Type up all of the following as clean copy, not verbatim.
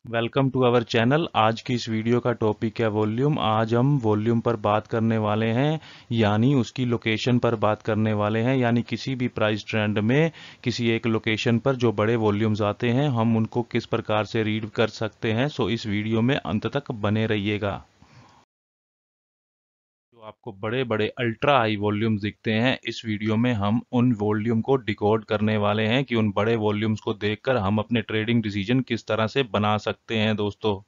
Welcome to our channel. आज की इस वीडियो का टॉपिक है वॉल्यूम। आज हम वॉल्यूम पर बात करने वाले हैं, यानी उसकी लोकेशन पर बात करने वाले हैं। यानी किसी भी प्राइस ट्रेंड में किसी एक लोकेशन पर जो बड़े वॉल्यूम्स आते हैं हम उनको किस प्रकार से रीड कर सकते हैं। सो इस वीडियो में अंत तक बने रहिएगा। जो आपको बड़े बड़े अल्ट्रा हाई वॉल्यूम्स दिखते हैं, इस वीडियो में हम उन वॉल्यूम को डिकोड करने वाले हैं कि उन बड़े वॉल्यूम्स को देखकर हम अपने ट्रेडिंग डिसीजन किस तरह से बना सकते हैं दोस्तों।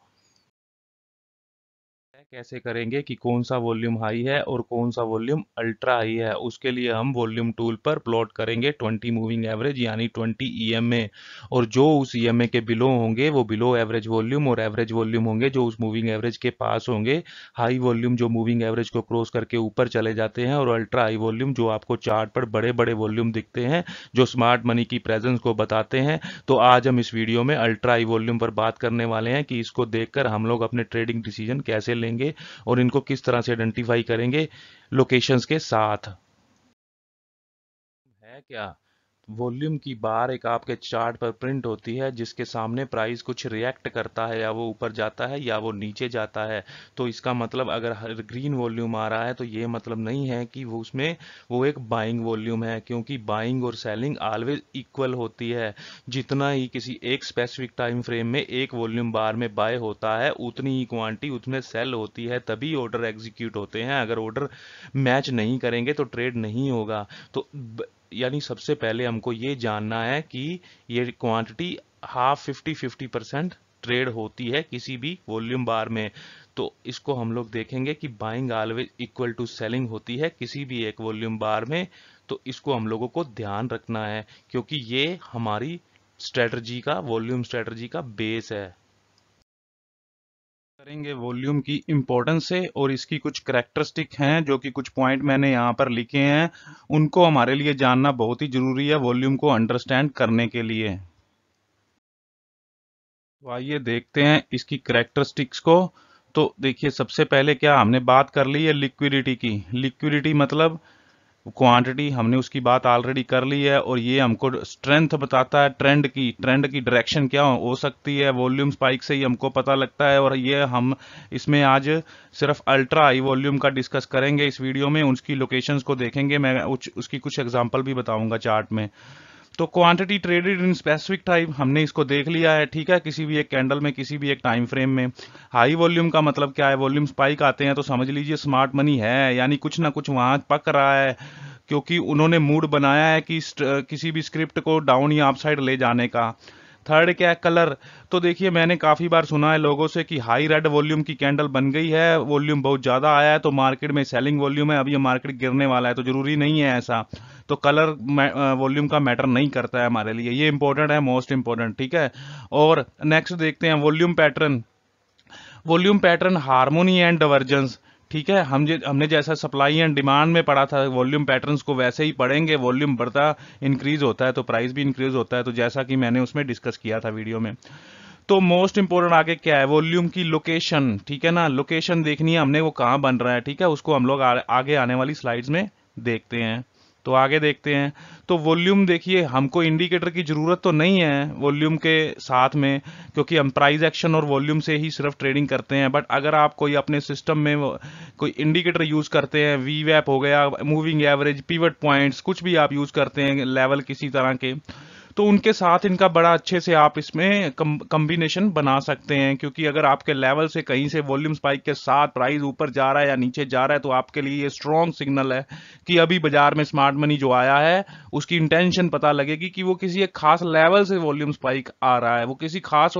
कैसे करेंगे कि कौन सा वॉल्यूम हाई है और कौन सा वॉल्यूम अल्ट्रा हाई है, उसके लिए हम वॉल्यूम टूल पर प्लॉट करेंगे 20 मूविंग एवरेज यानी 20 ईएमए। और जो उस ईएमए के बिलो होंगे वो बिलो एवरेज वॉल्यूम, और एवरेज वॉल्यूम होंगे जो उस मूविंग एवरेज के पास होंगे। हाई वॉल्यूम जो मूविंग एवरेज को क्रॉस करके ऊपर चले जाते हैं, और अल्ट्रा हाई वॉल्यूम जो आपको चार्ट पर बड़े बड़े वॉल्यूम दिखते हैं जो स्मार्ट मनी की प्रेजेंस को बताते हैं। तो आज हम इस वीडियो में अल्ट्रा हाई वॉल्यूम पर बात करने वाले हैं कि इसको देखकर हम लोग अपने ट्रेडिंग डिसीजन कैसे लेंगे और इनको किस तरह से आइडेंटिफाई करेंगे लोकेशंस के साथ। है क्या? वॉल्यूम की बार एक आपके चार्ट पर प्रिंट होती है जिसके सामने प्राइस कुछ रिएक्ट करता है, या वो ऊपर जाता है या वो नीचे जाता है। तो इसका मतलब अगर ग्रीन वॉल्यूम आ रहा है तो ये मतलब नहीं है कि वो उसमें वो एक बाइंग वॉल्यूम है, क्योंकि बाइंग और सेलिंग ऑलवेज इक्वल होती है। जितना ही किसी एक स्पेसिफिक टाइम फ्रेम में एक वॉल्यूम बार में बाय होता है, उतनी ही क्वांटिटी उसमें सेल होती है, तभी ऑर्डर एग्जीक्यूट होते हैं। अगर ऑर्डर मैच नहीं करेंगे तो ट्रेड नहीं होगा। तो यानी सबसे पहले हमको ये जानना है कि ये क्वांटिटी हाफ 50-50% ट्रेड होती है किसी भी वॉल्यूम बार में। तो इसको हम लोग देखेंगे कि buying always equal to selling होती है किसी भी एक वॉल्यूम बार में। तो इसको हम लोगों को ध्यान रखना है, क्योंकि ये हमारी स्ट्रेटजी का, वॉल्यूम स्ट्रेटजी का बेस है। करेंगे वॉल्यूम की इंपॉर्टेंस से, और इसकी कुछ करेक्टरिस्टिक हैं जो कि कुछ पॉइंट मैंने यहाँ पर लिखे हैं, उनको हमारे लिए जानना बहुत ही जरूरी है वॉल्यूम को अंडरस्टैंड करने के लिए। तो आइए देखते हैं इसकी करेक्टरिस्टिक्स को। तो देखिए, सबसे पहले क्या हमने बात कर ली है लिक्विडिटी की। लिक्विडिटी मतलब क्वांटिटी, हमने उसकी बात ऑलरेडी कर ली है। और ये हमको स्ट्रेंथ बताता है ट्रेंड की डायरेक्शन क्या हो सकती है, वॉल्यूम स्पाइक से ही हमको पता लगता है। और ये हम इसमें आज सिर्फ अल्ट्रा हाई वॉल्यूम का डिस्कस करेंगे इस वीडियो में, उसकी लोकेशंस को देखेंगे, मैं उसकी कुछ एग्जांपल भी बताऊंगा चार्ट में। तो quantity traded in specific time हमने इसको देख लिया है, ठीक है, किसी भी एक कैंडल में किसी भी एक टाइम फ्रेम में। हाई वॉल्यूम का मतलब क्या है? वॉल्यूम स्पाइक आते हैं तो समझ लीजिए स्मार्ट मनी है, यानी कुछ ना कुछ वहां पक रहा है, क्योंकि उन्होंने मूड बनाया है कि किसी भी स्क्रिप्ट को डाउन या अपसाइड ले जाने का। थर्ड क्या है? कलर। तो देखिए, मैंने काफी बार सुना है लोगों से कि हाई रेड वॉल्यूम की कैंडल बन गई है, वॉल्यूम बहुत ज्यादा आया है तो मार्केट में सेलिंग वॉल्यूम है, अब ये मार्केट गिरने वाला है। तो जरूरी नहीं है ऐसा। तो कलर वॉल्यूम का मैटर नहीं करता है हमारे लिए, ये इंपॉर्टेंट है, मोस्ट इंपॉर्टेंट, ठीक है। और नेक्स्ट देखते हैं volume pattern. Volume pattern harmony and divergence, ठीक है। हमने जैसा सप्लाई एंड डिमांड में पढ़ा था वॉल्यूम पैटर्न्स को, वैसे ही पढ़ेंगे। वॉल्यूम बढ़ता इंक्रीज होता है तो प्राइस भी इंक्रीज होता है, तो जैसा कि मैंने उसमें डिस्कस किया था वीडियो में। तो मोस्ट इंपोर्टेंट आगे क्या है? वॉल्यूम की लोकेशन, ठीक है ना। लोकेशन देखनी है हमने, वो कहाँ बन रहा है, ठीक है, उसको हम लोग आगे आने वाली स्लाइड्स में देखते हैं। तो आगे देखते हैं। तो वॉल्यूम देखिए, हमको इंडिकेटर की जरूरत तो नहीं है वॉल्यूम के साथ में, क्योंकि हम प्राइस एक्शन और वॉल्यूम से ही सिर्फ ट्रेडिंग करते हैं। बट अगर आप कोई अपने सिस्टम में कोई इंडिकेटर यूज करते हैं, वी वैप हो गया, मूविंग एवरेज, पिवट पॉइंट्स, कुछ भी आप यूज करते हैं लेवल किसी तरह के, तो उनके साथ इनका बड़ा अच्छे से आप इसमें कॉम्बिनेशन बना सकते हैं। क्योंकि अगर आपके लेवल से कहीं से वॉल्यूम स्पाइक के साथ प्राइस ऊपर जा रहा है या नीचे जा रहा है, तो आपके लिए ये स्ट्रॉन्ग सिग्नल है कि अभी बाजार में स्मार्ट मनी जो आया है उसकी इंटेंशन पता लगेगी कि वो किसी एक खास लेवल से वॉल्यूम स्पाइक आ रहा है, वो किसी खास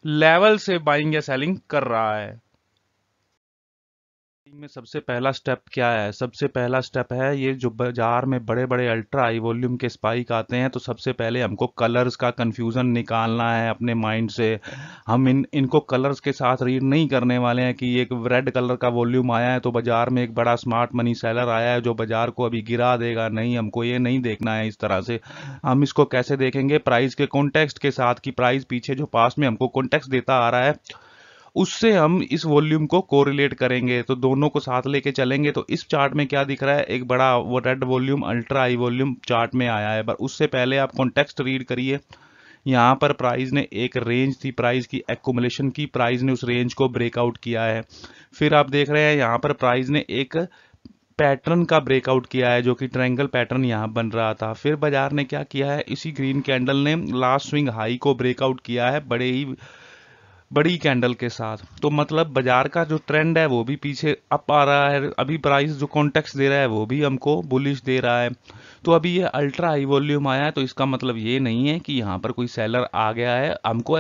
लेवल से बाइंग या सेलिंग कर रहा है। में सबसे पहला स्टेप क्या है? सबसे पहला स्टेप है, ये जो बाजार में बड़े बड़े अल्ट्रा हाई वॉल्यूम के स्पाइक आते हैं, तो सबसे पहले हमको कलर्स का कंफ्यूजन निकालना है अपने माइंड से। हम इनको कलर्स के साथ रीड नहीं करने वाले हैं कि एक रेड कलर का वॉल्यूम आया है तो बाजार में एक बड़ा स्मार्ट मनी सेलर आया है जो बाजार को अभी गिरा देगा। नहीं, हमको ये नहीं देखना है इस तरह से। हम इसको कैसे देखेंगे? प्राइस के कॉन्टेक्स्ट के साथ, कि प्राइस पीछे जो पास में हमको कॉन्टेक्स्ट देता आ रहा है उससे हम इस वॉल्यूम को कोरिलेट करेंगे, तो दोनों को साथ लेके चलेंगे। तो इस चार्ट में क्या दिख रहा है? एक बड़ा वो red volume ultra high volume chart में आया है, पर उससे पहले आप कॉन्टेक्स्ट रीड करिए। यहाँ पर प्राइस ने एक रेंज थी प्राइस की एक्यूमुलेशन की, प्राइस ने उस रेंज को ब्रेकआउट किया है। फिर आप देख रहे हैं यहाँ पर प्राइस ने एक पैटर्न का ब्रेकआउट किया है, जो कि ट्रायंगल पैटर्न यहाँ बन रहा था। फिर बाजार ने क्या किया है, इसी ग्रीन कैंडल ने लास्ट स्विंग हाई को ब्रेकआउट किया है बड़ी कैंडल के साथ। तो मतलब बाजार का जो ट्रेंड है वो भी पीछे अप आ रहा है। अभी प्राइस जो कॉन्टेक्स्ट दे रहा है वो भी हमको बुलिश दे रहा है। तो अभी ये अल्ट्रा हाई वॉल्यूम आया है, तो इसका मतलब ये नहीं है कि यहाँ पर कोई सेलर आ गया है। हमको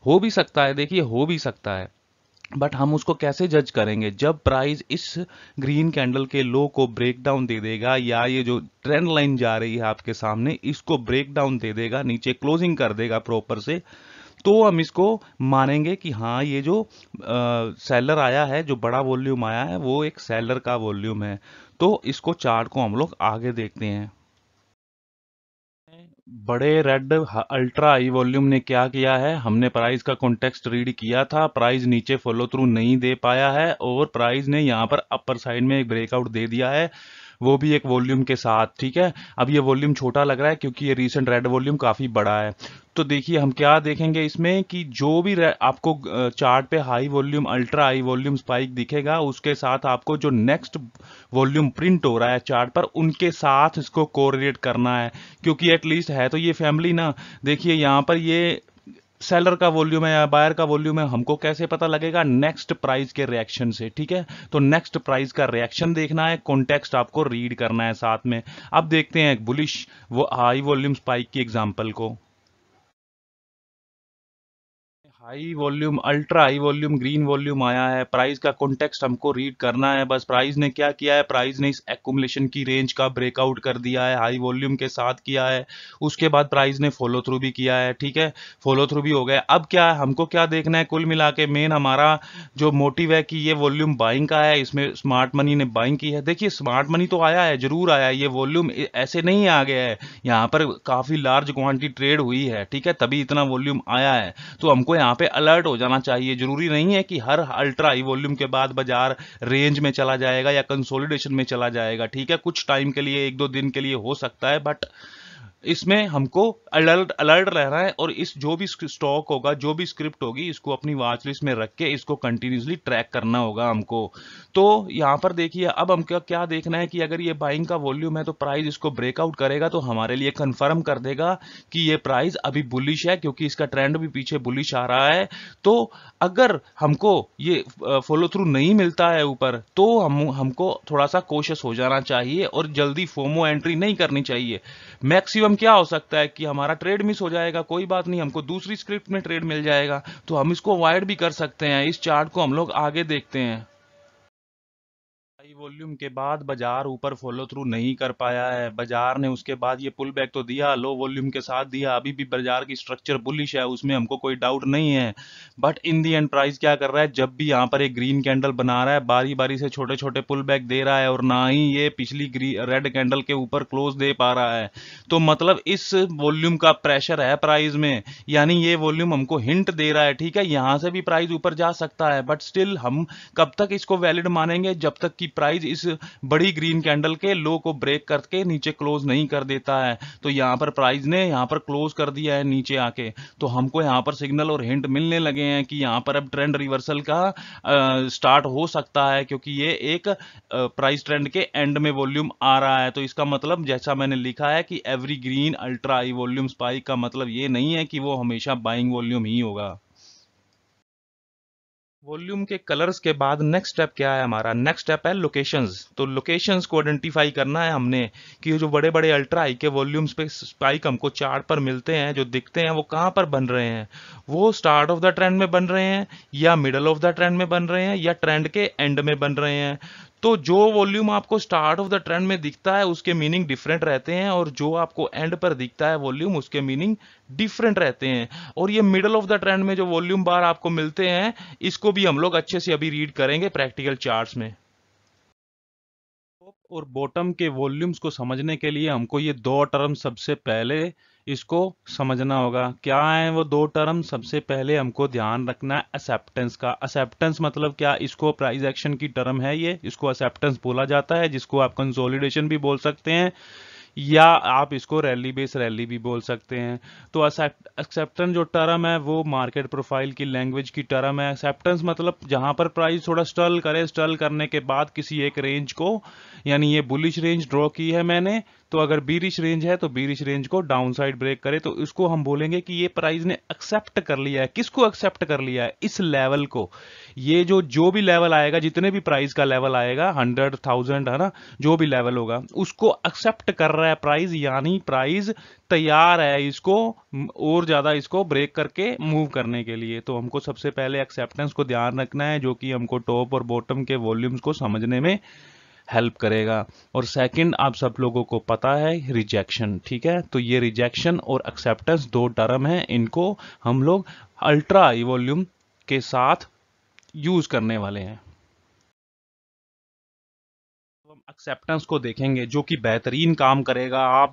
हो भी सकता है, देखिए हो भी सकता है, बट हम उसको कैसे जज करेंगे? जब प्राइस इस ग्रीन कैंडल के लो को ब्रेक डाउन दे देगा, या ये जो ट्रेंड लाइन जा रही है आपके सामने इसको ब्रेक डाउन दे देगा, नीचे क्लोजिंग कर देगा प्रॉपर से, तो हम इसको मानेंगे कि हाँ ये जो सेलर आया है, जो बड़ा वॉल्यूम आया है वो एक सेलर का वॉल्यूम है। तो इसको चार्ट को हम लोग आगे देखते हैं। बड़े रेड अल्ट्रा हाई वॉल्यूम ने क्या किया है, हमने प्राइस का कॉन्टेक्स्ट रीड किया था, प्राइस नीचे फॉलो थ्रू नहीं दे पाया है और प्राइस ने यहाँ पर अपर साइड में एक ब्रेकआउट दे दिया है, वो भी एक वॉल्यूम के साथ। ठीक है, अब ये वॉल्यूम छोटा लग रहा है क्योंकि ये रीसेंट रेड वॉल्यूम काफी बड़ा है। तो देखिए हम क्या देखेंगे इसमें कि जो भी आपको चार्ट पे high volume ultra high volume spike दिखेगा, उसके साथ आपको जो नेक्स्ट वॉल्यूम प्रिंट हो रहा है चार्ट पर उनके साथ इसको कोरिलेट करना है, क्योंकि एटलीस्ट है तो ये फैमिली ना। देखिए यहाँ पर ये सेलर का वॉल्यूम है या बायर का वॉल्यूम है, हमको कैसे पता लगेगा? नेक्स्ट प्राइस के रिएक्शन से। ठीक है, तो नेक्स्ट प्राइस का रिएक्शन देखना है, कॉन्टेक्स्ट आपको रीड करना है साथ में। अब देखते हैं बुलिश वो हाई वॉल्यूम स्पाइक की एग्जांपल को। High volume ultra high volume green volume आया है, प्राइस का कॉन्टेक्स्ट हमको रीड करना है। बस प्राइस ने क्या किया है, प्राइस ने इस एक्यूमुलेशन की रेंज का ब्रेकआउट कर दिया है, हाई वॉल्यूम के साथ किया है। उसके बाद प्राइस ने फॉलो थ्रू भी किया है। ठीक है, फॉलो थ्रू भी हो गया। अब क्या है, हमको क्या देखना है? कुल मिला के मेन हमारा जो मोटिव है कि ये वॉल्यूम बाइंग का है, इसमें स्मार्ट मनी ने बाइंग की है। देखिए स्मार्ट मनी तो आया है, जरूर आया है, ये वॉल्यूम ऐसे नहीं आ गया है, यहाँ पर काफी लार्ज क्वांटिटी ट्रेड हुई है। ठीक है, तभी इतना वॉल्यूम आया है। तो हमको यहाँ पे अलर्ट हो जाना चाहिए। जरूरी नहीं है कि हर अल्ट्रा हाई वॉल्यूम के बाद बाजार रेंज में चला जाएगा या कंसोलिडेशन में चला जाएगा। ठीक है, कुछ टाइम के लिए, एक दो दिन के लिए हो सकता है, बट इसमें हमको अलर्ट अलर्ट रहना है। और इस जो भी स्टॉक होगा, जो भी स्क्रिप्ट होगी, इसको अपनी वॉच लिस्ट में रख के इसको कंटिन्यूसली ट्रैक करना होगा हमको। तो यहां पर देखिए अब हम क्या देखना है कि अगर ये बाइंग का वॉल्यूम है तो प्राइस इसको ब्रेकआउट करेगा तो हमारे लिए कंफर्म कर देगा कि ये प्राइस अभी बुलिश है, क्योंकि इसका ट्रेंड भी पीछे बुलिश आ रहा है। तो अगर हमको ये फॉलो थ्रू नहीं मिलता है ऊपर, तो हमको थोड़ा सा कोशिश हो जाना चाहिए और जल्दी फोमो एंट्री नहीं करनी चाहिए। मैक्सिमम क्या हो सकता है कि हमारा ट्रेड मिस हो जाएगा, कोई बात नहीं, हमको दूसरी स्क्रिप्ट में ट्रेड मिल जाएगा, तो हम इसको अवॉइड भी कर सकते हैं। इस चार्ट को हम लोग आगे देखते हैं। हाई वॉल्यूम के बाद बाजार ऊपर फॉलो थ्रू नहीं कर पाया है, बाजार ने उसके बाद ये पुल बैक तो दिया, लो वॉल्यूम के साथ दिया, अभी भी बाजार की स्ट्रक्चर बुलिश है, उसमें हमको कोई डाउट नहीं है। But in the and price क्या कर रहा है, जब भी यहाँ पर एक ग्रीन कैंडल बना रहा है, बारी बारी से छोटे छोटे पुल बैक दे रहा है, और ना ही ये पिछली रेड कैंडल के ऊपर क्लोज दे पा रहा है। तो मतलब इस वॉल्यूम का प्रेशर है प्राइस में, यानी ये वॉल्यूम हमको हिंट दे रहा है। ठीक है, यहां से भी प्राइस ऊपर जा सकता है, बट स्टिल हम कब तक इसको वैलिड मानेंगे? जब तक कि प्राइस इस बड़ी ग्रीन कैंडल के लो को ब्रेक करके नीचे क्लोज नहीं कर देता है। तो यहां पर प्राइस ने यहां पर क्लोज कर दिया है नीचे आके, तो हमको यहां पर सिग्नल और हिंट मिलने लगे हैं कि यहां पर अब ट्रेंड रिवर्सल का स्टार्ट हो सकता है, क्योंकि ये एक प्राइस ट्रेंड के एंड में वॉल्यूम आ रहा है। तो इसका मतलब जैसा मैंने लिखा है कि every green ultra high volume spike का मतलब ये नहीं है कि वो हमेशा बाइंग वॉल्यूम ही होगा। वॉल्यूम के कलर्स के बाद नेक्स्ट स्टेप क्या है हमारा? नेक्स्ट स्टेप है लोकेशंस। तो लोकेशंस को आइडेंटिफाई करना है हमने कि जो बड़े बड़े अल्ट्रा हाई के वॉल्यूम्स पे स्पाइक हमको चार्ट पर मिलते हैं, जो दिखते हैं, वो कहाँ पर बन रहे हैं? वो स्टार्ट ऑफ द ट्रेंड में बन रहे हैं, या मिडल ऑफ द ट्रेंड में बन रहे हैं, या ट्रेंड के एंड में बन रहे हैं? तो जो वॉल्यूम आपको स्टार्ट ऑफ द ट्रेंड में दिखता है उसके मीनिंग डिफरेंट रहते हैं, और जो आपको एंड पर दिखता है वॉल्यूम उसके मीनिंग डिफरेंट रहते हैं। और ये मिडल ऑफ द ट्रेंड में जो वॉल्यूम बार आपको मिलते हैं, इसको भी हम लोग अच्छे से अभी रीड करेंगे प्रैक्टिकल चार्ट्स में। टॉप और बॉटम के वॉल्यूम्स को समझने के लिए हमको ये दो टर्म सबसे पहले इसको समझना होगा। क्या है वो दो टर्म? सबसे पहले हमको ध्यान रखना है एक्सेप्टेंस का। एक्सेप्टेंस मतलब क्या? इसको प्राइस एक्शन की टर्म है, ये इसको एक्सेप्टेंस बोला जाता है, जिसको आप कंसोलिडेशन भी बोल सकते हैं, या आप इसको रैली बेस रैली भी बोल सकते हैं। तो एक्सेप्टेंस जो टर्म है वो मार्केट प्रोफाइल की लैंग्वेज की टर्म है। एक्सेप्टेंस मतलब जहां पर प्राइस थोड़ा स्टल करे, स्टल करने के बाद किसी एक रेंज को, यानी ये बुलिश रेंज ड्रॉ की है मैंने, तो अगर बीरिश रेंज है तो बीरिश रेंज को डाउन साइड ब्रेक करे तो इसको हम बोलेंगे कि ये प्राइस ने एक्सेप्ट कर लिया है। किसको एक्सेप्ट कर लिया है? इस लेवल को। ये जो भी लेवल आएगा, जितने भी प्राइस का लेवल आएगा, 100,000 है ना, जो भी लेवल होगा उसको एक्सेप्ट कर रहा है प्राइस, यानी प्राइस तैयार है इसको और ज्यादा इसको ब्रेक करके मूव करने के लिए। तो हमको सबसे पहले एक्सेप्टेंस को ध्यान रखना है, जो कि हमको टॉप और बॉटम के वॉल्यूम्स को समझने में हेल्प करेगा। और सेकंड, आप सब लोगों को पता है रिजेक्शन, ठीक है। तो ये रिजेक्शन और एक्सेप्टेंस दो टर्म है, इनको हम लोग अल्ट्रा हाई वॉल्यूम के साथ यूज करने वाले हैं। तो हम एक्सेप्टेंस को देखेंगे जो कि बेहतरीन काम करेगा। आप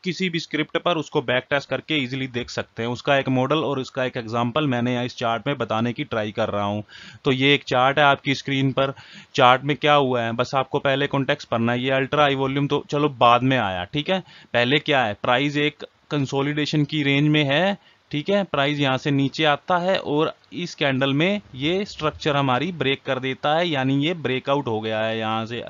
किसी भी स्क्रिप्ट पर उसको बैक टेस्ट करके इजीली देख सकते हैं। उसका एक मॉडल और उसका एक एग्जांपल मैंने यहाँ इस चार्ट में बताने की ट्राई कर रहा हूँ। तो ये एक चार्ट है आपकी स्क्रीन पर। चार्ट में क्या हुआ है, बस आपको पहले कॉन्टेक्स्ट पढ़ना है। ये अल्ट्रा हाई वॉल्यूम तो चलो बाद में आया, ठीक है। पहले क्या है, प्राइस एक कंसोलिडेशन की रेंज में है, ठीक है। प्राइस यहां से नीचे आता है और इस कैंडल में ये स्ट्रक्चर हमारी ब्रेक कर देता है, यानी ये ब्रेकआउट हो गया है यहां से।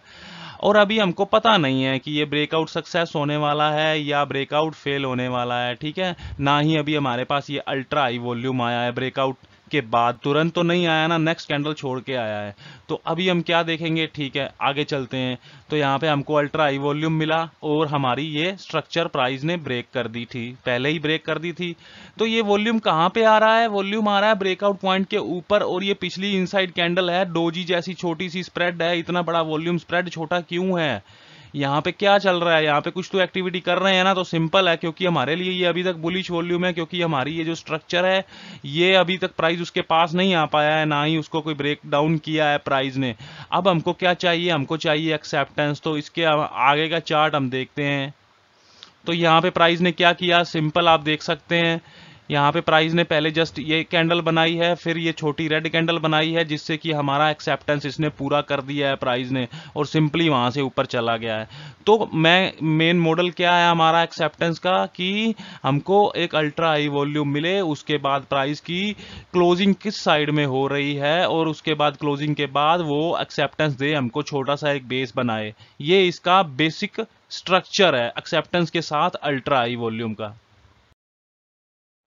और अभी हमको पता नहीं है कि ये ब्रेकआउट सक्सेस होने वाला है या ब्रेकआउट फेल होने वाला है, ठीक है। ना ही अभी हमारे पास ये अल्ट्रा हाई वॉल्यूम आया है ब्रेकआउट के बाद, तुरंत तो नहीं आया ना, नेक्स्ट कैंडल छोड़ के आया है। तो अभी हम क्या देखेंगे, ठीक है, आगे चलते हैं। तो यहाँ पे हमको अल्ट्रा हाई वॉल्यूम मिला और हमारी ये स्ट्रक्चर प्राइस ने ब्रेक कर दी थी, पहले ही ब्रेक कर दी थी। तो ये वॉल्यूम कहाँ पे आ रहा है, वॉल्यूम आ रहा है ब्रेकआउट पॉइंट के ऊपर। और ये पिछली इनसाइड कैंडल है, डोजी जैसी छोटी सी स्प्रेड है। इतना बड़ा वॉल्यूम स्प्रेड छोटा क्यों है? यहाँ पे क्या चल रहा है, यहाँ पे कुछ तो एक्टिविटी कर रहे हैं ना। तो सिंपल है, क्योंकि हमारे लिए ये अभी तक बुलिश वॉल्यूम है, क्योंकि हमारी ये जो स्ट्रक्चर है ये अभी तक प्राइस उसके पास नहीं आ पाया है, ना ही उसको कोई ब्रेक डाउन किया है प्राइस ने। अब हमको क्या चाहिए, हमको चाहिए एक्सेप्टेंस। तो इसके आगे का चार्ट हम देखते हैं। तो यहाँ पे प्राइस ने क्या किया, सिंपल आप देख सकते हैं। यहाँ पे प्राइस ने पहले जस्ट ये कैंडल बनाई है, फिर ये छोटी रेड कैंडल बनाई है, जिससे कि हमारा एक्सेप्टेंस इसने पूरा कर दिया है प्राइस ने, और सिंपली वहां से ऊपर चला गया है। तो मेन मॉडल क्या है हमारा एक्सेप्टेंस का, कि हमको एक अल्ट्रा हाई वॉल्यूम मिले, उसके बाद प्राइस की क्लोजिंग किस साइड में हो रही है, और उसके बाद क्लोजिंग के बाद वो एक्सेप्टेंस दे, हमको छोटा सा एक बेस बनाए। ये इसका बेसिक स्ट्रक्चर है एक्सेप्टेंस के साथ अल्ट्रा हाई वॉल्यूम का।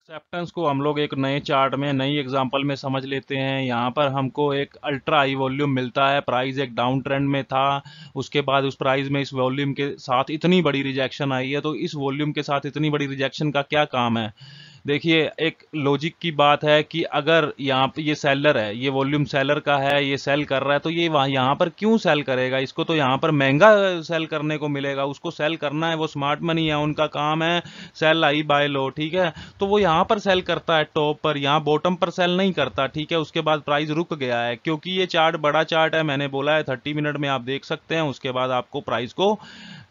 एक्सेप्टेंस को हम लोग एक नए चार्ट में, नई एग्जांपल में समझ लेते हैं। यहाँ पर हमको एक अल्ट्रा हाई वॉल्यूम मिलता है, प्राइस एक डाउन ट्रेंड में था, उसके बाद उस प्राइस में इस वॉल्यूम के साथ इतनी बड़ी रिजेक्शन आई है। तो इस वॉल्यूम के साथ इतनी बड़ी रिजेक्शन का क्या काम है? देखिए, एक लॉजिक की बात है कि अगर यहाँ पे ये सेलर है, ये वॉल्यूम सेलर का है, ये सेल कर रहा है, तो ये यहाँ पर क्यों सेल करेगा? इसको तो यहाँ पर महंगा सेल करने को मिलेगा, उसको सेल करना है, वो स्मार्ट मनी है, उनका काम है सेल हाई बाय लो, ठीक है। तो वो यहाँ पर सेल करता है टॉप पर, यहाँ बॉटम पर सेल नहीं करता, ठीक है। उसके बाद प्राइस रुक गया है, क्योंकि ये चार्ट बड़ा चार्ट है, मैंने बोला है 30 मिनट में आप देख सकते हैं। उसके बाद आपको प्राइस को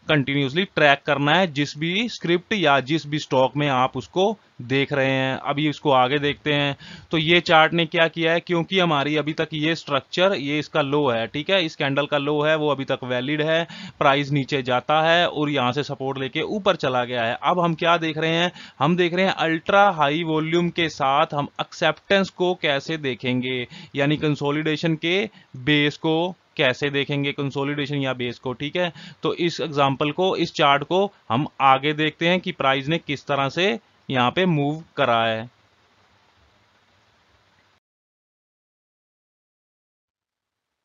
कंटिन्यूसली ट्रैक करना है, जिस भी स्क्रिप्ट या जिस भी स्टॉक में आप उसको देख रहे हैं। अभी इसको आगे देखते हैं। तो ये चार्ट ने क्या किया है, क्योंकि हमारी अभी तक ये स्ट्रक्चर, ये इसका लो है, ठीक है, इस कैंडल का लो है, वो अभी तक वैलिड है। प्राइस नीचे जाता है और यहां से सपोर्ट लेके ऊपर चला गया है। अब हम क्या देख रहे हैं, हम देख रहे हैं अल्ट्रा हाई वॉल्यूम के साथ हम एक्सेप्टेंस को कैसे देखेंगे, यानी कंसोलिडेशन के बेस को कैसे देखेंगे, कंसोलिडेशन या बेस को, ठीक है। तो इस एग्जांपल को, इस चार्ट को हम आगे देखते हैं कि प्राइस ने किस तरह से यहां पे मूव करा है।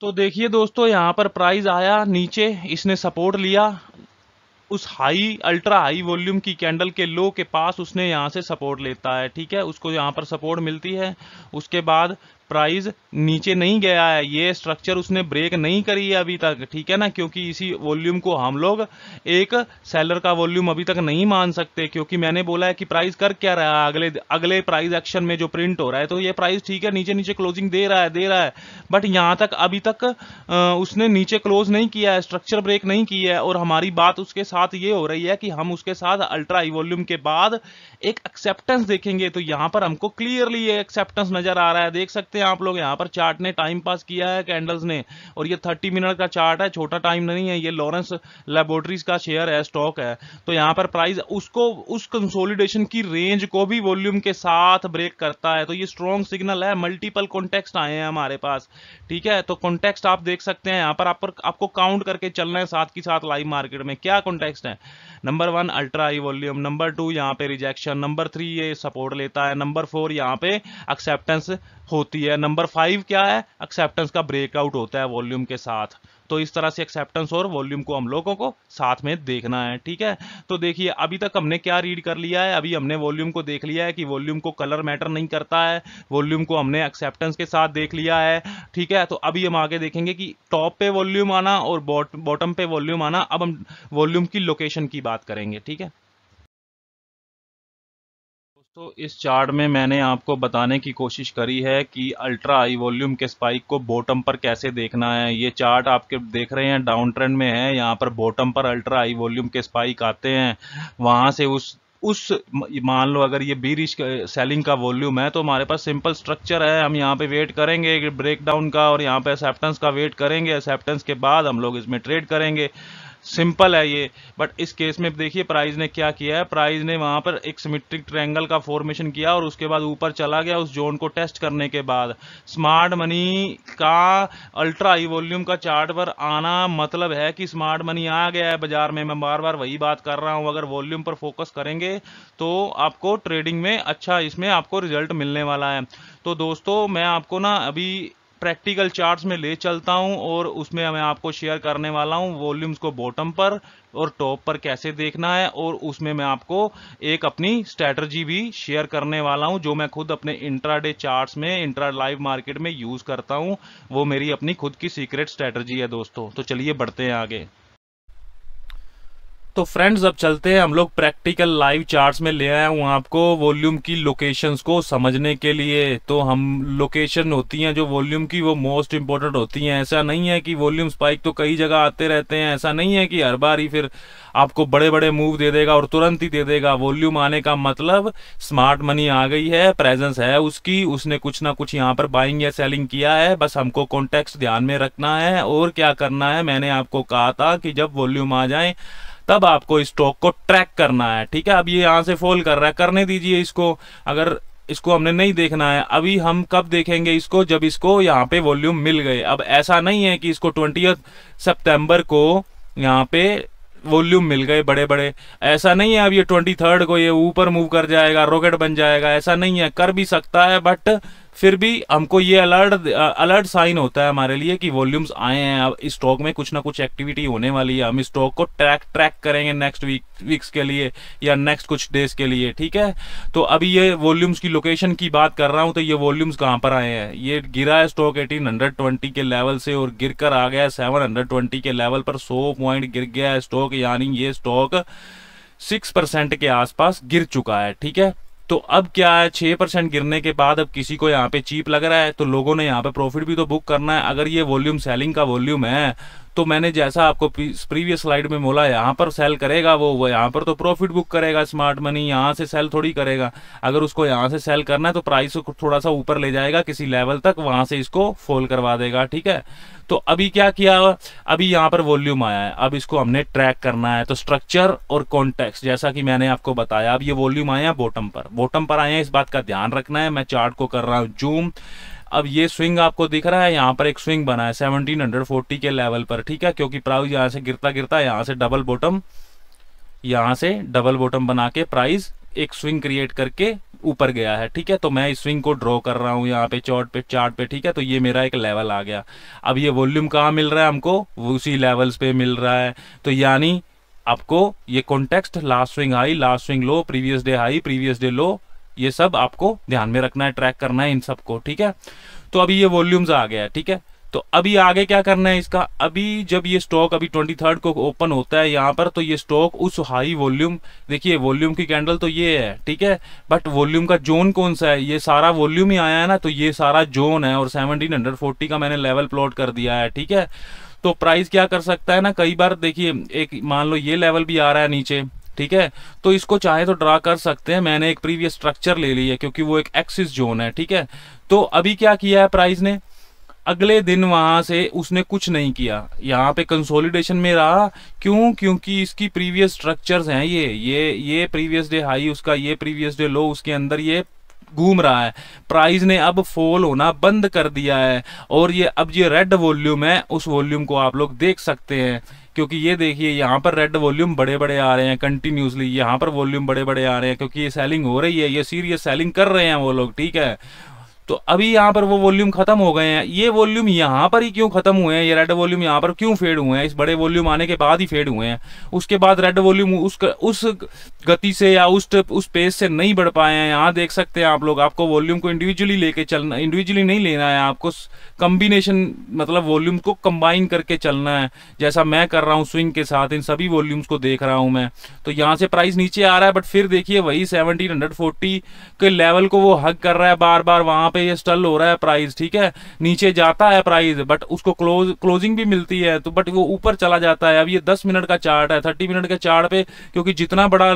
तो देखिए दोस्तों, यहां पर प्राइस आया नीचे, इसने सपोर्ट लिया, उस हाई अल्ट्रा हाई वॉल्यूम की कैंडल के लो के पास उसने यहां से सपोर्ट लेता है, ठीक है, उसको यहां पर सपोर्ट मिलती है। उसके बाद प्राइस नीचे नहीं गया है, ये स्ट्रक्चर उसने ब्रेक नहीं करी है अभी तक, ठीक है ना, क्योंकि इसी वॉल्यूम को हम लोग एक सेलर का वॉल्यूम अभी तक नहीं मान सकते, क्योंकि मैंने बोला है कि प्राइस कर क्या रहा है, अगले अगले प्राइस एक्शन में जो प्रिंट हो रहा है, तो ये प्राइस ठीक है नीचे नीचे क्लोजिंग दे रहा है, बट यहां तक अभी तक उसने नीचे क्लोज नहीं किया है, स्ट्रक्चर ब्रेक नहीं किया है। और हमारी बात उसके साथ ये हो रही है कि हम उसके साथ अल्ट्रा हाई वॉल्यूम के बाद एक एक्सेप्टेंस देखेंगे। तो यहां पर हमको क्लियरली ये एक्सेप्टेंस नजर आ रहा है, देख सकते हैं आप लोग, यहाँ पर चार्ट ने टाइम पास किया है कैंडल्स ने, और ये 30 मिनट का चार्ट है, छोटा टाइम नहीं है, ये लॉरेंस लैबोरेटरीज का शेयर है, स्टॉक है। तो यहाँ पर प्राइस उसको उस कंसोलिडेशन की रेंज को भी वॉल्यूम के साथ ब्रेक करता है, तो ये स्ट्रॉन्ग सिग्नल है। मल्टीपल कॉन्टेक्स्ट आए हैं हमारे पास, ठीक है। तो कॉन्टेक्स्ट आप देख सकते हैं यहाँ पर, आपको काउंट करके चलना है साथ की साथ लाइव मार्केट में। क्या कॉन्टेक्स्ट है? Number 1 ultra high volume, number 2 यहाँ पे रिजेक्शन, नंबर 3 ये सपोर्ट लेता है, नंबर 4 यहाँ पे एक्सेप्टेंस होती है, नंबर 5 क्या है? एक्सेप्टेंस का ब्रेकआउट होता है वॉल्यूम के साथ। तो इस तरह से एक्सेप्टेंस और वॉल्यूम को हम लोगों को साथ में देखना है, ठीक है। तो देखिए अभी तक हमने क्या रीड कर लिया है, अभी हमने वॉल्यूम को देख लिया है कि वॉल्यूम को कलर मैटर नहीं करता है, वॉल्यूम को हमने एक्सेप्टेंस के साथ देख लिया है, ठीक है। तो अभी हम आगे देखेंगे कि टॉप पे वॉल्यूम आना और बॉटम पे वॉल्यूम आना। अब हम वॉल्यूम की लोकेशन की बात करेंगे, ठीक है। तो इस चार्ट में मैंने आपको बताने की कोशिश करी है कि अल्ट्रा हाई वॉल्यूम के स्पाइक को बॉटम पर कैसे देखना है। ये चार्ट आपके देख रहे हैं डाउन ट्रेंड में है, यहाँ पर बॉटम पर अल्ट्रा हाई वॉल्यूम के स्पाइक आते हैं, वहाँ से उस मान लो अगर ये बीरिश सेलिंग का वॉल्यूम है, तो हमारे पास सिंपल स्ट्रक्चर है, हम यहाँ पे वेट करेंगे ब्रेकडाउन का और यहाँ पे एक्सेप्टेंस का वेट करेंगे, एक्सेप्टेंस के बाद हम लोग इसमें ट्रेड करेंगे। सिंपल है ये। बट इस केस में देखिए प्राइस ने क्या किया है, प्राइस ने वहां पर एक सिमेट्रिक ट्रायंगल का फॉर्मेशन किया और उसके बाद ऊपर चला गया उस जोन को टेस्ट करने के बाद। स्मार्ट मनी का अल्ट्रा हाई वॉल्यूम का चार्ट पर आना मतलब है कि स्मार्ट मनी आ गया है बाजार में। मैं बार बार वही बात कर रहा हूं, अगर वॉल्यूम पर फोकस करेंगे तो आपको ट्रेडिंग में अच्छा इसमें आपको रिजल्ट मिलने वाला है। तो दोस्तों मैं आपको ना अभी प्रैक्टिकल चार्ट्स में ले चलता हूं और उसमें मैं आपको शेयर करने वाला हूं वॉल्यूम्स को बॉटम पर और टॉप पर कैसे देखना है, और उसमें मैं आपको एक अपनी स्ट्रैटेजी भी शेयर करने वाला हूं जो मैं खुद अपने इंट्राडे चार्ट्स में इंट्रा लाइव मार्केट में यूज करता हूं। वो मेरी अपनी खुद की सीक्रेट स्ट्रैटेजी है दोस्तों। तो चलिए बढ़ते हैं आगे। तो फ्रेंड्स अब चलते हैं हम लोग प्रैक्टिकल लाइव चार्ट्स में ले आया हूँ आपको वॉल्यूम की लोकेशंस को समझने के लिए। तो हम लोकेशन होती हैं जो वॉल्यूम की वो मोस्ट इंपॉर्टेंट होती हैं। ऐसा नहीं है कि वॉल्यूम स्पाइक तो कई जगह आते रहते हैं, ऐसा नहीं है कि हर बार ही फिर आपको बड़े बड़े मूव दे देगा और तुरंत ही दे देगा। वॉल्यूम आने का मतलब स्मार्ट मनी आ गई है, प्रेजेंस है उसकी, उसने कुछ ना कुछ यहाँ पर बाइंग या सेलिंग किया है, बस हमको कॉन्टेक्स्ट ध्यान में रखना है और क्या करना है। मैंने आपको कहा था कि जब वॉल्यूम आ जाए तब आपको स्टॉक को ट्रैक करना है, ठीक है। अब ये यहां से फॉल कर रहा है, करने दीजिए इसको। अगर इसको हमने नहीं देखना है, अभी हम कब देखेंगे इसको, जब इसको यहाँ पे वॉल्यूम मिल गए। अब ऐसा नहीं है कि इसको 20 सितंबर को यहाँ पे वॉल्यूम मिल गए बड़े बड़े, ऐसा नहीं है अब ये 23 को ये ऊपर मूव कर जाएगा, रॉकेट बन जाएगा, ऐसा नहीं है। कर भी सकता है बट फिर भी हमको ये अलर्ट साइन होता है हमारे लिए कि वॉल्यूम्स आए हैं, अब इस स्टॉक में कुछ ना कुछ एक्टिविटी होने वाली है। हम इस स्टॉक को ट्रैक करेंगे नेक्स्ट वीक्स के लिए या नेक्स्ट कुछ डेज के लिए, ठीक है। तो अभी ये वॉल्यूम्स की लोकेशन की बात कर रहा हूं, तो ये वॉल्यूम्स कहां पर आए हैं। ये गिरा है स्टॉक 1820 के लेवल से और गिर कर आ गया 720 के लेवल पर। 100 पॉइंट गिर गया है स्टॉक, यानी ये स्टॉक 6% के आसपास गिर चुका है, ठीक है। तो अब क्या है, 6% गिरने के बाद अब किसी को यहाँ पे चीप लग रहा है, तो लोगों ने यहाँ पे प्रॉफिट भी तो बुक करना है। अगर ये वॉल्यूम सेलिंग का वॉल्यूम है तो मैंने जैसा आपको प्रीवियस स्लाइड में बोला, यहाँ पर सेल करेगा वो यहाँ पर तो प्रॉफिट बुक करेगा स्मार्ट मनी, यहाँ से सेल थोड़ी करेगा। अगर उसको यहाँ से सेल करना है तो प्राइस को थोड़ा सा ऊपर ले जाएगा किसी लेवल तक, वहां से इसको फॉल करवा देगा, ठीक है। तो अभी क्या किया, अभी यहाँ पर वॉल्यूम आया है, अब इसको हमने ट्रैक करना है। तो स्ट्रक्चर और कॉन्टेक्स्ट जैसा कि मैंने आपको बताया, अब ये वॉल्यूम आया है बॉटम पर आए हैं, इस बात का ध्यान रखना है। मैं चार्ट को कर रहा हूँ जूम। अब ये स्विंग आपको दिख रहा है, यहाँ पर एक स्विंग बना है 1740 के लेवल पर, ठीक है, क्योंकि प्राइस यहाँ से गिरता गिरता यहाँ से डबल बॉटम बना के प्राइस एक स्विंग क्रिएट करके ऊपर गया है, ठीक है। तो मैं इस स्विंग को ड्रॉ कर रहा हूँ यहाँ पे चार्ट पे, ठीक है। तो ये मेरा एक लेवल आ गया। अब ये वॉल्यूम कहाँ मिल रहा है हमको, उसी लेवल्स पे मिल रहा है। तो यानी आपको ये context, last swing high, last swing low, previous day high, previous day लो, ये सब आपको ध्यान में रखना है, ट्रैक करना है इन सबको, ठीक है। तो अभी ये वॉल्यूम्स आ गया, ठीक है। तो अभी आगे क्या करना है इसका, अभी जब ये स्टॉक अभी 23 को ओपन होता है यहाँ पर, तो ये स्टॉक उस हाई वॉल्यूम, देखिए वॉल्यूम की कैंडल तो ये है, ठीक है, बट वॉल्यूम का जोन कौन सा है, ये सारा वॉल्यूम ही आया है ना, तो ये सारा जोन है और 1740 का मैंने लेवल प्लॉट कर दिया है, ठीक है। तो प्राइस क्या कर सकता है ना, कई बार देखिए एक मान लो ये लेवल भी आ रहा है नीचे, ठीक है। तो इसको चाहे तो ड्रा कर सकते हैं, मैंने एक प्रीवियस स्ट्रक्चर ले ली है क्योंकि वो एक एक्सिस जोन है, ठीक है। तो अभी क्या किया है प्राइस ने, अगले दिन वहां से उसने कुछ नहीं किया, यहाँ पे कंसोलिडेशन में रहा। क्यों? क्योंकि इसकी प्रीवियस स्ट्रक्चर्स हैं, ये प्रीवियस डे हाई उसका, ये प्रीवियस डे लो, उसके अंदर ये घूम रहा है। प्राइस ने अब फॉल होना बंद कर दिया है और ये अब ये रेड वॉल्यूम है, उस वॉल्यूम को आप लोग देख सकते हैं क्योंकि ये देखिए यहाँ पर रेड वॉल्यूम बड़े बड़े आ रहे हैं कंटिन्यूसली, यहाँ पर वॉल्यूम बड़े बड़े आ रहे हैं क्योंकि ये सेलिंग हो रही है, ये सीरियस सेलिंग कर रहे हैं वो लोग, ठीक है। तो अभी यहाँ पर वो वॉल्यूम खत्म हो गए हैं, ये वॉल्यूम यहाँ पर ही क्यों खत्म हुए हैं, ये रेड वॉल्यूम यहाँ पर क्यों फेड हुए हैं, इस बड़े वॉल्यूम आने के बाद ही फेड हुए हैं। उसके बाद रेड वॉल्यूम उस गति से या उस पेस से नहीं बढ़ पाए हैं। यहाँ देख सकते हैं आप लोग, आपको वॉल्यूम को इंडिविजुअली लेके चलना, इंडिविजुअली नहीं लेना है आपको, कम्बिनेशन मतलब वॉल्यूम को कंबाइन करके चलना है, जैसा मैं कर रहा हूँ स्विंग के साथ, इन सभी वॉल्यूम्स को देख रहा हूँ मैं। तो यहाँ से प्राइस नीचे आ रहा है बट फिर देखिए वही 1740 के लेवल को वो हग कर रहा है बार बार, वहां पे ये स्टल हो रहा है प्राइस, ठीक है। नीचे जाता है प्राइस बट उसको क्लोजिंग भी मिलती है, तो बट वो ऊपर चला जाता है। अब ये 10 मिनट का चार्ट है, 30 मिनट के चार्ट पे क्योंकि जितना बड़ा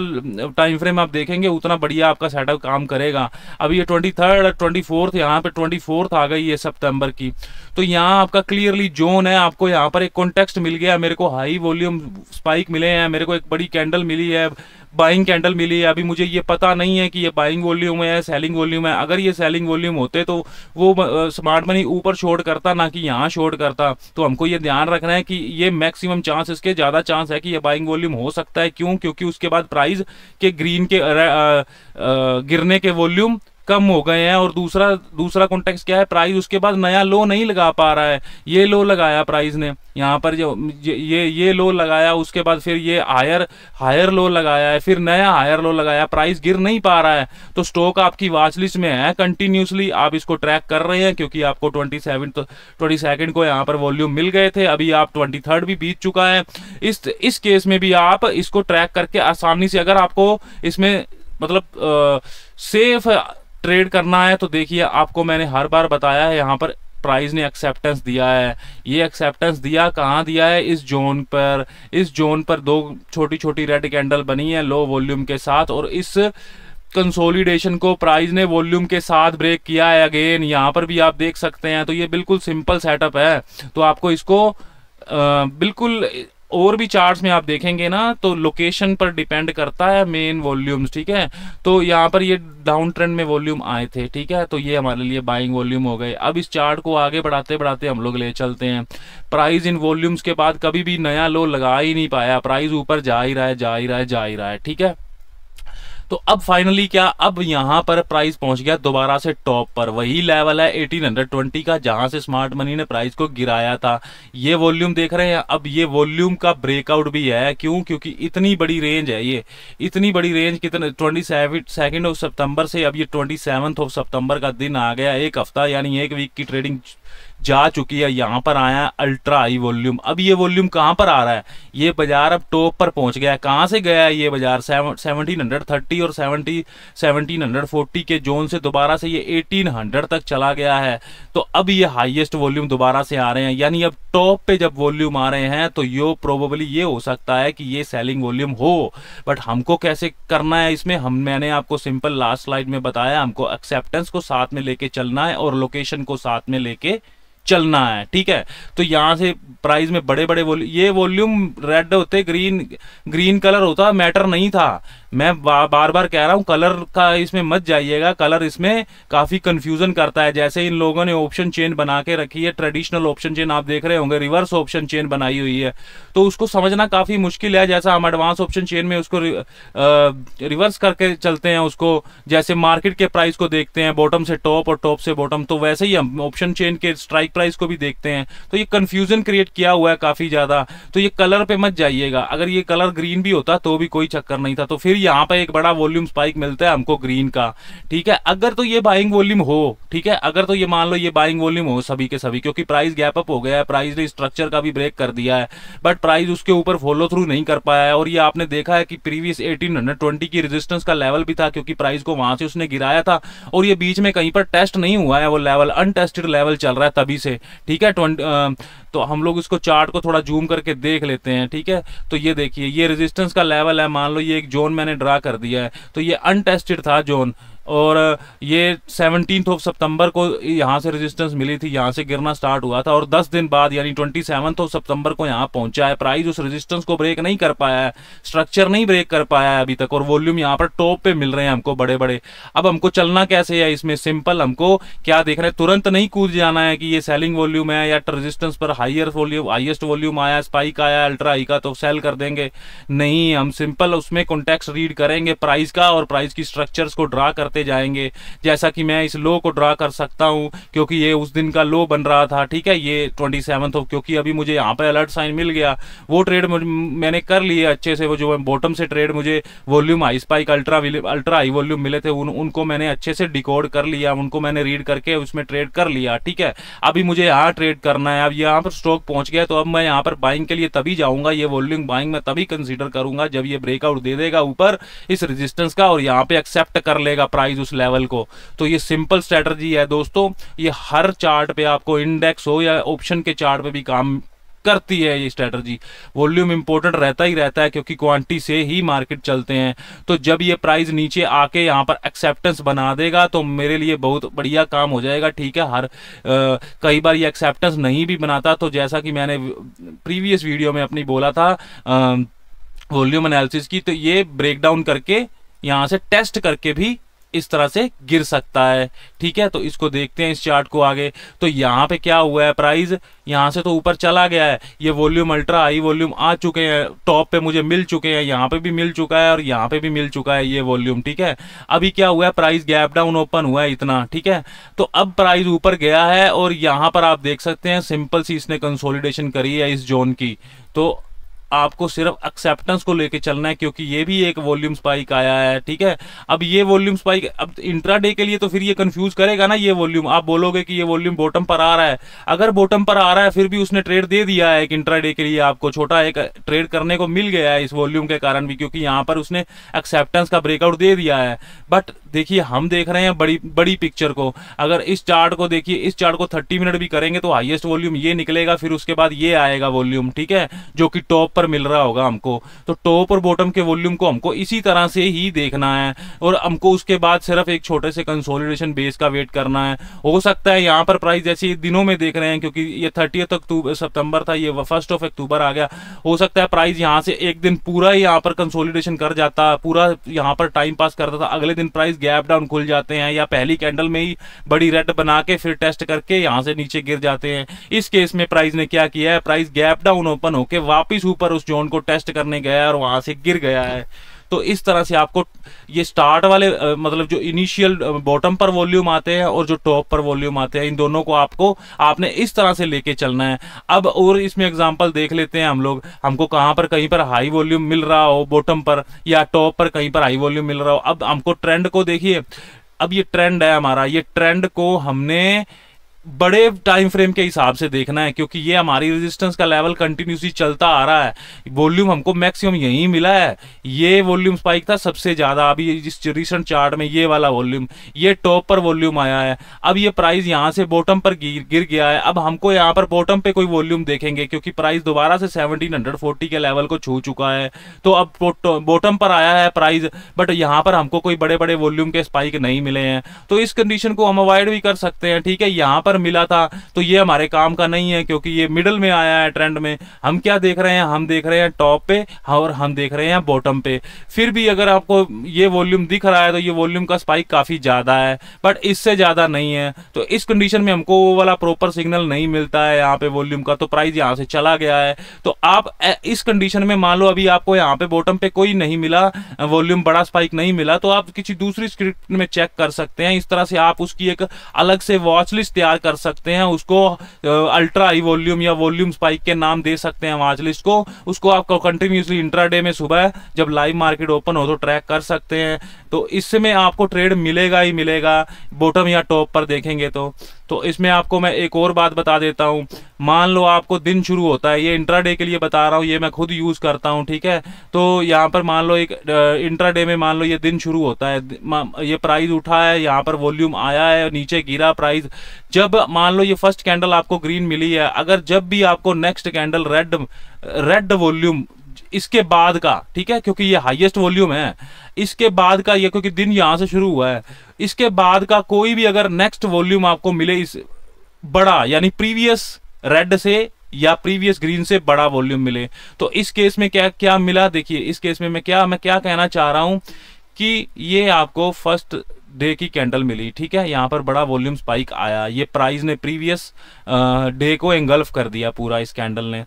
टाइम फ्रेम आप देखेंगे उतना बढ़िया आपका सेटअप काम करेगा। अब ये 23rd 24th, यहाँ पे 24th आ गई है सितंबर की। तो यहाँ आपका क्लियरली जोन है, आपको यहाँ पर एक कॉन्टेक्स्ट मिल गया, मेरे को हाई वॉल्यूम स्पाइक मिले हैं, मेरे को एक बड़ी कैंडल मिली है, बाइंग कैंडल मिली है। अभी मुझे ये पता नहीं है कि ये बाइंग वॉल्यूम है या सेलिंग वॉल्यूम है। अगर ये सेलिंग वॉल्यूम होते तो वो स्मार्ट मनी ऊपर शॉर्ट करता, ना कि यहाँ शॉर्ट करता। तो हमको ये ध्यान रखना है कि ये मैक्सिमम चांस, इसके ज़्यादा चांस है कि ये बाइंग वॉल्यूम हो सकता है। क्यों? क्योंकि उसके बाद प्राइस के ग्रीन के गिरने के वॉल्यूम कम हो गए हैं। और दूसरा कॉन्टेक्स्ट क्या है, प्राइस उसके बाद नया लो नहीं लगा पा रहा है। ये लो लगाया प्राइस ने यहाँ पर, जो ये लो लगाया, उसके बाद फिर ये हायर लो लगाया है, फिर नया हायर लो लगाया, प्राइस गिर नहीं पा रहा है। तो स्टॉक आपकी वॉच लिस्ट में है कंटिन्यूसली, आप इसको ट्रैक कर रहे हैं क्योंकि आपको 22nd को यहाँ पर वॉल्यूम मिल गए थे। अभी आप 23rd भी बीत चुका है। इस केस में भी आप इसको ट्रैक करके आसानी से, अगर आपको इसमें मतलब सेफ ट्रेड करना है तो देखिए, आपको मैंने हर बार बताया है, यहाँ पर प्राइस ने एक्सेप्टेंस दिया है। ये एक्सेप्टेंस दिया कहाँ दिया है? इस जोन पर। इस जोन पर दो छोटी छोटी रेड कैंडल बनी है लो वॉल्यूम के साथ, और इस कंसोलिडेशन को प्राइस ने वॉल्यूम के साथ ब्रेक किया है अगेन, यहाँ पर भी आप देख सकते हैं। तो ये बिल्कुल सिंपल सेटअप है। तो आपको इसको बिल्कुल, और भी चार्ट्स में आप देखेंगे ना तो लोकेशन पर डिपेंड करता है मेन वॉल्यूम्स, ठीक है। तो यहाँ पर ये डाउन ट्रेंड में वॉल्यूम आए थे, ठीक है, तो ये हमारे लिए बाइंग वॉल्यूम हो गए। अब इस चार्ट को आगे बढ़ाते बढ़ाते हम लोग ले चलते हैं। प्राइस इन वॉल्यूम्स के बाद कभी भी नया लो लगा ही नहीं पाया, प्राइस ऊपर जा ही रहा है, जा ही रहा है, जा ही रहा है, ठीक है। तो अब फाइनली क्या, अब यहां पर प्राइस पहुंच गया दोबारा से टॉप पर, वही लेवल है 1820 का जहां से स्मार्ट मनी ने प्राइस को गिराया था। ये वॉल्यूम देख रहे हैं, अब ये वॉल्यूम का ब्रेकआउट भी है। क्यों? क्योंकि इतनी बड़ी रेंज है, ये इतनी बड़ी रेंज कितने 22 सितंबर से अब ये 27 सितंबर का दिन आ गया, एक हफ्ता यानी एक वीक की ट्रेडिंग जा चुकी है। यहां पर आया अल्ट्रा हाई वॉल्यूम। अब ये वॉल्यूम कहां पर आ रहा है? ये बाजार अब टॉप पर पहुंच गया है। कहां से गया है ये बाजार? 1730 और 1740 के जोन से दोबारा से ये 1800 तक चला गया है। तो अब ये हाईएस्ट वॉल्यूम दोबारा से आ रहे हैं, यानी अब टॉप पे जब वॉल्यूम आ रहे हैं तो यो प्रोबेबली ये हो सकता है कि ये सेलिंग वॉल्यूम हो। बट हमको कैसे करना है इसमें, मैंने आपको सिंपल लास्ट स्लाइड में बताया, हमको एक्सेप्टेंस को साथ में लेके चलना है और लोकेशन को साथ में लेके चलना है, ठीक है। तो यहां से प्राइस में बड़े बड़े ये वॉल्यूम रेड होते, ग्रीन कलर होता, मैटर नहीं था। मैं बार बार कह रहा हूं कलर का इसमें मत जाइएगा, कलर इसमें काफी कंफ्यूजन करता है। जैसे इन लोगों ने ऑप्शन चेन बना के रखी है, ट्रेडिशनल ऑप्शन चेन आप देख रहे होंगे, रिवर्स ऑप्शन चेन बनाई हुई है, तो उसको समझना काफी मुश्किल है। जैसा हम एडवांस ऑप्शन चेन में उसको रिवर्स करके चलते हैं, उसको जैसे मार्केट के प्राइस को देखते हैं बॉटम से टॉप और टॉप से बॉटम, तो वैसे ही हम ऑप्शन चेन के स्ट्राइक प्राइस को भी देखते हैं। तो ये कंफ्यूजन क्रिएट किया हुआ है काफी ज्यादा। तो ये कलर पे मत जाइएगा, अगर ये कलर ग्रीन भी होता तो भी कोई चक्कर नहीं था। तो फिर यहाँ पे एक बड़ा वॉल्यूम स्पाइक मिलता है हमको ग्रीन का, ठीक है। अगर तो ये बाइंग वॉल्यूम हो, ठीक है, अगर तो ये मान लो ये बाइंग वॉल्यूम हो सभी के सभी, क्योंकि प्राइस गैप अप हो गया है, प्राइस ने स्ट्रक्चर का भी ब्रेक कर दिया है, बट प्राइस उसके ऊपर फॉलो थ्रू नहीं कर पाया है। और ये आपने देखा है कि प्रीवियस 1820 की रेजिस्टेंस का लेवल भी था, क्योंकि प्राइस को वहां से उसने गिराया था, और ये बीच में कहीं पर टेस्ट नहीं हुआ है, वो लेवल अनटेस्टेड लेवल चल रहा है तभी से, ठीक है। तो हम लोग इसको चार्ट को थोड़ा जूम करके देख लेते हैं, ठीक है। तो ये देखिए ये रेजिस्टेंस का लेवल है, मान लो ये एक जोन मैंने ड्रा कर दिया है, तो ये अनटेस्टेड था जोन, और ये 17 सितंबर को यहाँ से रेजिस्टेंस मिली थी, यहाँ से गिरना स्टार्ट हुआ था, और 10 दिन बाद यानी 27 सितंबर को यहाँ पहुंचा है। प्राइस उस रेजिस्टेंस को ब्रेक नहीं कर पाया है, स्ट्रक्चर नहीं ब्रेक कर पाया है अभी तक, और वॉल्यूम यहाँ पर टॉप पे मिल रहे हैं हमको बड़े बड़े। अब हमको चलना कैसे है इसमें, सिंपल, हमको क्या देखना है, तुरंत नहीं कूद जाना है कि ये सेलिंग वॉल्यूम है या रेजिस्टेंस पर हाईएस्ट वॉल्यूम आया, स्पाइक आया अल्ट्रा हाई का तो सेल कर देंगे, नहीं। हम सिंपल उसमें कॉन्टेक्स्ट रीड करेंगे प्राइस का, और प्राइस की स्ट्रक्चर्स को ड्रा करते जाएंगे। जैसा कि मैं इस लो को ड्रा कर सकता हूं, क्योंकि ये उस दिन का लो बन रहा था, ठीक है, ये 27 क्योंकि अभी मुझे यहाँ पे अलर्ट साइन मिल गया, वो ट्रेड मैंने कर लिए अच्छे से, वो जो बॉटम से ट्रेड मुझे volume high spike ultra high volume मिले थे, उनको मैंने अच्छे से डिकोड कर लिया, उनको मैंने रीड करके उसमें ट्रेड कर लिया, ठीक है। अभी मुझे यहाँ ट्रेड करना है, अब यहाँ पर स्टॉक पहुंच गया, तो अब मैं यहाँ पर बाइंग के लिए तभी जाऊंगा, ये वॉल्यूम बाइंग में तभी कंसीडर करूंगा जब ये ब्रेकआउट दे देगा ऊपर इस रेजिस्टेंस का, और यहाँ पे एक्सेप्ट कर लेगा प्राइस उस लेवल को। तो ये सिंपल स्ट्रेटजी है दोस्तों, ये हर चार्ट पे आपको, इंडेक्स हो या ऑप्शन के चार्ट पे भी काम करती है ये स्ट्रेटजी। वॉल्यूम इंपॉर्टेंट रहता ही रहता है, क्योंकि क्वांटिटी से ही मार्केट चलते हैं। तो जब ये प्राइस नीचे आके यहाँ पर एक्सेप्टेंस बना देगा तो मेरे लिए बहुत बढ़िया काम हो जाएगा, ठीक है। कई बार ये एक्सेप्टेंस नहीं भी बनाता, तो जैसा कि मैंने प्रीवियस वीडियो में अपनी बोला था वॉल्यूम एनालिसिस की, तो ये ब्रेकडाउन करके यहाँ से टेस्ट करके भी इस तरह से गिर सकता है, ठीक है। तो इसको देखते हैं इस चार्ट को आगे। तो यहाँ पे क्या हुआ है, प्राइस यहाँ से तो ऊपर चला गया है, ये वॉल्यूम अल्ट्रा हाई वॉल्यूम आ चुके हैं, टॉप पे मुझे मिल चुके हैं, यहाँ पे भी मिल चुका है और यहाँ पे भी मिल चुका है ये वॉल्यूम, ठीक है। अभी क्या हुआ है, प्राइस गैप डाउन ओपन हुआ है इतना, ठीक है। तो अब प्राइस ऊपर गया है, और यहाँ पर आप देख सकते हैं सिंपल सी इसने कंसोलिडेशन करी है इस जोन की। तो आपको सिर्फ एक्सेप्टेंस को लेके चलना है, क्योंकि ये भी एक वॉल्यूम स्पाइक आया है, ठीक है। अब ये वॉल्यूम स्पाइक, अब इंट्राडे के लिए तो फिर ये कंफ्यूज करेगा ना ये वॉल्यूम, आप बोलोगे कि ये वॉल्यूम बॉटम पर आ रहा है, अगर बॉटम पर आ रहा है फिर भी उसने ट्रेड दे दिया है एक इंट्राडे के लिए, आपको छोटा एक ट्रेड करने को मिल गया है इस वॉल्यूम के कारण भी, क्योंकि यहाँ पर उसने एक्सेप्टेंस का ब्रेकआउट दे दिया है। बट देखिए हम देख रहे हैं बड़ी पिक्चर को, अगर इस चार्ट को देखिए, इस चार्ट को 30 मिनट भी करेंगे तो हाईएस्ट वॉल्यूम ये निकलेगा, फिर उसके बाद ये आएगा वॉल्यूम, ठीक है, जो कि टॉप पर मिल रहा होगा हमको। तो टॉप और बॉटम के वॉल्यूम को हमको इसी तरह से ही देखना है, और हमको उसके बाद सिर्फ एक छोटे से कंसोलिडेशन बेस का वेट करना है। हो सकता है यहाँ पर प्राइस जैसे दिनों में देख रहे हैं, क्योंकि ये 30 सितंबर था, ये 1 अक्टूबर आ गया, हो सकता है प्राइस यहाँ से एक दिन पूरा ही यहाँ पर कंसोलिडेशन कर जाता, पूरा यहाँ पर टाइम पास करता था, अगले दिन प्राइस गैप डाउन खुल जाते हैं, या पहली कैंडल में ही बड़ी रेड बना के फिर टेस्ट करके यहाँ से नीचे गिर जाते हैं। इस केस में प्राइस ने क्या किया है, प्राइस गैप डाउन ओपन होके वापस ऊपर उस जोन को टेस्ट करने गया और वहां से गिर गया है। तो इस तरह से आपको ये स्टार्ट वाले मतलब जो इनिशियल बॉटम पर वॉल्यूम आते हैं और जो टॉप पर वॉल्यूम आते हैं, इन दोनों को आपने इस तरह से लेके चलना है। अब और इसमें एग्जांपल देख लेते हैं हम लोग, हमको कहां पर कहीं पर हाई वॉल्यूम मिल रहा हो बॉटम पर, या टॉप पर कहीं पर हाई वॉल्यूम मिल रहा हो। अब हमको ट्रेंड को देखिए, अब ये ट्रेंड है हमारा, ये ट्रेंड को हमने बड़े टाइम फ्रेम के हिसाब से देखना है, क्योंकि ये हमारी रेजिस्टेंस का लेवल कंटिन्यूसली चलता आ रहा है। वॉल्यूम हमको मैक्सिमम यहीं मिला है, ये वॉल्यूम स्पाइक था सबसे ज्यादा अभी जिस रिसेंट चार्ट में, ये वाला वॉल्यूम, ये टॉप पर वॉल्यूम आया है। अब ये प्राइस यहां से बॉटम पर गिर गया है। अब हमको यहाँ पर बॉटम पे कोई वॉल्यूम देखेंगे, क्योंकि प्राइस दोबारा से 1740 के लेवल को छू चुका है, तो अब बॉटम पर आया है प्राइस, बट यहाँ पर हमको कोई बड़े बड़े वॉल्यूम के स्पाइक नहीं मिले हैं। तो इस कंडीशन को हम अवॉइड भी कर सकते हैं, ठीक है। यहाँ पर मिला था तो ये हमारे काम का नहीं है, क्योंकि ये मिडल में आया है ट्रेंड में। हम क्या देख रहे हैं, हम देख रहे हैं टॉप पे और हम देख रहे हैं बॉटम पे। फिर भी अगर आपको ये वॉल्यूम दिख रहा है तो ये वॉल्यूम का स्पाइक काफी ज्यादा है, बट इससे ज्यादा नहीं है। तो इस कंडीशन में हमको वो वाला प्रॉपर सिग्नल नहीं मिलता है यहाँ पे वॉल्यूम का, तो प्राइस यहाँ से चला गया है। तो आप इस कंडीशन में मान लो अभी आपको यहाँ पे बॉटम पे कोई नहीं मिला, वॉल्यूम बड़ा स्पाइक नहीं मिला, तो आप किसी दूसरी स्क्रिप्ट में चेक कर सकते हैं। इस तरह से आप उसकी एक अलग से वॉच लिस्ट तैयार कर सकते हैं उसको अल्ट्रा हाई वॉल्यूम या वॉल्यूम स्पाइक के नाम दे सकते हैं वॉच लिस्ट को। उसको आपको कंटिन्यूसली इंट्राडे में सुबह जब लाइव मार्केट ओपन हो तो ट्रैक कर सकते हैं। तो इसमें आपको ट्रेड मिलेगा ही मिलेगा, बॉटम या टॉप पर देखेंगे तो इसमें आपको मैं एक और बात बता देता हूं। मान लो आपको दिन शुरू होता है, ये इंट्राडे के लिए बता रहा हूं, ये मैं खुद यूज करता हूं, ठीक है। तो यहाँ पर मान लो एक इंट्राडे में मान लो ये दिन शुरू होता है, ये प्राइस उठा है, यहाँ पर वॉल्यूम आया है, नीचे गिरा प्राइस। जब मान लो ये फर्स्ट कैंडल आपको ग्रीन मिली है, अगर जब भी आपको नेक्स्ट कैंडल रेड वॉल्यूम इसके बाद का, ठीक है, क्योंकि ये हाईएस्ट वॉल्यूम है, इसके बाद का ये, क्योंकि दिन यहां से शुरू हुआ है, इसके बाद का कोई भी अगर नेक्स्ट वॉल्यूम आपको मिले इस बड़ा, यानी प्रीवियस रेड से या प्रीवियस ग्रीन से बड़ा वॉल्यूम मिले, तो इस केस में क्या क्या मिला, देखिए इस केस में मैं क्या कहना चाह रहा हूं कि ये आपको फर्स्ट डे की कैंडल मिली, ठीक है, यहां पर बड़ा वॉल्यूम स्पाइक आया, ये प्राइस ने प्रीवियस डे को एंगल्फ कर दिया पूरा इस कैंडल ने।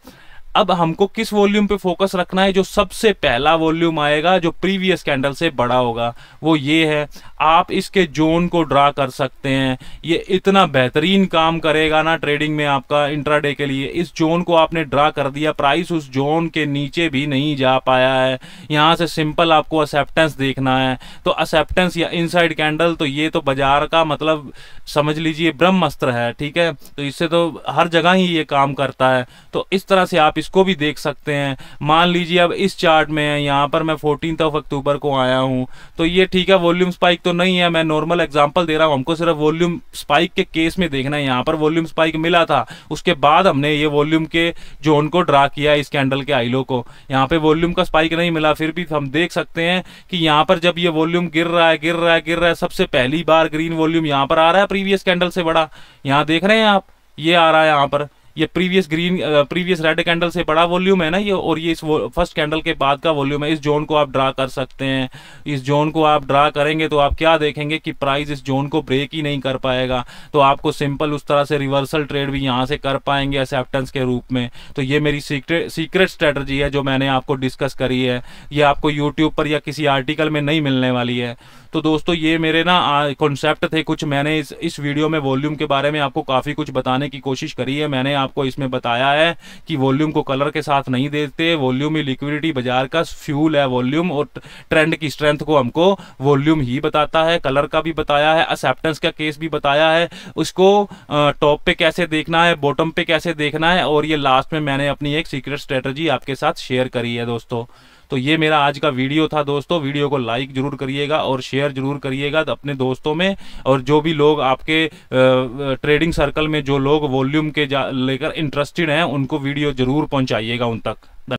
अब हमको किस वॉल्यूम पे फोकस रखना है, जो सबसे पहला वॉल्यूम आएगा जो प्रीवियस कैंडल से बड़ा होगा, वो ये है। आप इसके जोन को ड्रा कर सकते हैं, ये इतना बेहतरीन काम करेगा ना ट्रेडिंग में आपका इंट्राडे के लिए। इस जोन को आपने ड्रा कर दिया, प्राइस उस जोन के नीचे भी नहीं जा पाया है, यहां से सिंपल आपको एक्सेप्टेंस देखना है। तो एक्सेप्टेंस या इनसाइड कैंडल, तो ये तो बाजार का मतलब समझ लीजिए ब्रह्मास्त्र है, ठीक है, तो इससे तो हर जगह ही ये काम करता है। तो इस तरह से आप इसको भी देख सकते हैं। मान लीजिए अब इस चार्ट में है, यहाँ पर मैं 14 अक्टूबर को आया हूँ, तो ये ठीक है वॉल्यूम स्पाइक तो नहीं है, मैं नॉर्मल एग्जांपल दे रहा हूँ, हमको सिर्फ वॉल्यूम स्पाइक के केस में देखना है। यहाँ पर वॉल्यूम स्पाइक मिला था, उसके बाद हमने ये वॉल्यूम के जोन को ड्रा किया इस कैंडल के आईलो को। यहाँ पे वॉल्यूम का स्पाइक नहीं मिला, फिर भी हम देख सकते हैं कि यहाँ पर जब ये वॉल्यूम गिर रहा है, सबसे पहली बार ग्रीन वॉल्यूम यहाँ पर आ रहा है प्रीवियस कैंडल से बड़ा, यहाँ देख रहे हैं आप, ये आ रहा है यहाँ पर, ये प्रीवियस रेड कैंडल से बड़ा वॉल्यूम है ना ये, और ये इस फर्स्ट कैंडल के बाद का वॉल्यूम है। इस जोन को आप ड्रा कर सकते हैं, इस जोन को आप ड्रा करेंगे तो आप क्या देखेंगे कि प्राइस इस जोन को ब्रेक ही नहीं कर पाएगा, तो आपको सिंपल उस तरह से रिवर्सल ट्रेड भी यहां से कर पाएंगे एक्सेप्टेंस के रूप में। तो ये मेरी सीक्रेट स्ट्रेटजी है जो मैंने आपको डिस्कस करी है, ये आपको यूट्यूब पर या किसी आर्टिकल में नहीं मिलने वाली है। तो दोस्तों ये मेरे ना कॉन्सेप्ट थे कुछ, मैंने इस वीडियो में वॉल्यूम के बारे में आपको काफ़ी कुछ बताने की कोशिश करी है। मैंने आपको इसमें बताया है कि वॉल्यूम को कलर के साथ नहीं देते, वॉल्यूम ही लिक्विडिटी बाजार का फ्यूल है वॉल्यूम, और ट्रेंड की स्ट्रेंथ को हमको वॉल्यूम ही बताता है। कलर का भी बताया है, एक्सेप्टेंस का केस भी बताया है, उसको टॉप पे कैसे देखना है, बॉटम पे कैसे देखना है, और ये लास्ट में मैंने अपनी एक सीक्रेट स्ट्रेटजी आपके साथ शेयर करी है दोस्तों। तो ये मेरा आज का वीडियो था दोस्तों, वीडियो को लाइक जरूर करिएगा और शेयर जरूर करिएगा अपने दोस्तों में, और जो भी लोग आपके ट्रेडिंग सर्कल में जो लोग वॉल्यूम के लेकर इंटरेस्टेड हैं उनको वीडियो जरूर पहुंचाइएगा उन तक।